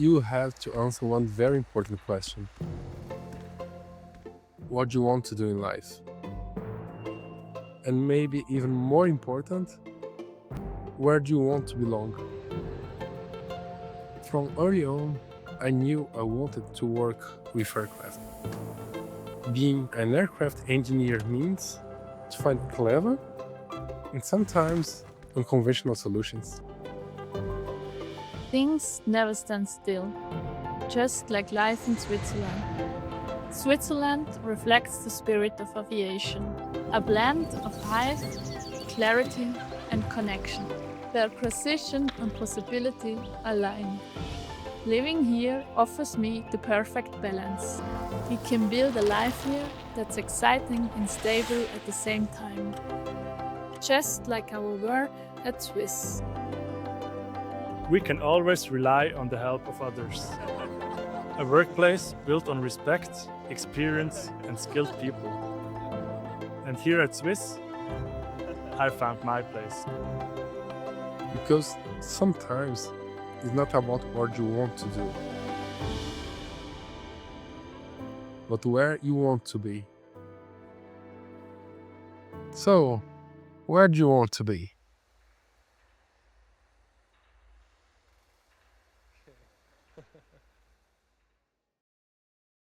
you have to answer one very important question. What do you want to do in life? And maybe even more important, where do you want to belong? From early on, I knew I wanted to work with aircraft. Being an aircraft engineer means to find clever and sometimes unconventional solutions. Things never stand still, just like life in Switzerland. Switzerland reflects the spirit of aviation, a blend of height, clarity, and connection, where precision and possibility align. Living here offers me the perfect balance. We can build a life here that's exciting and stable at the same time, just like our work at Swiss. We can always rely on the help of others. A workplace built on respect, experience, and skilled people. And here at Swiss, I found my place. Because sometimes it's not about what you want to do, but where you want to be. So, where do you want to be?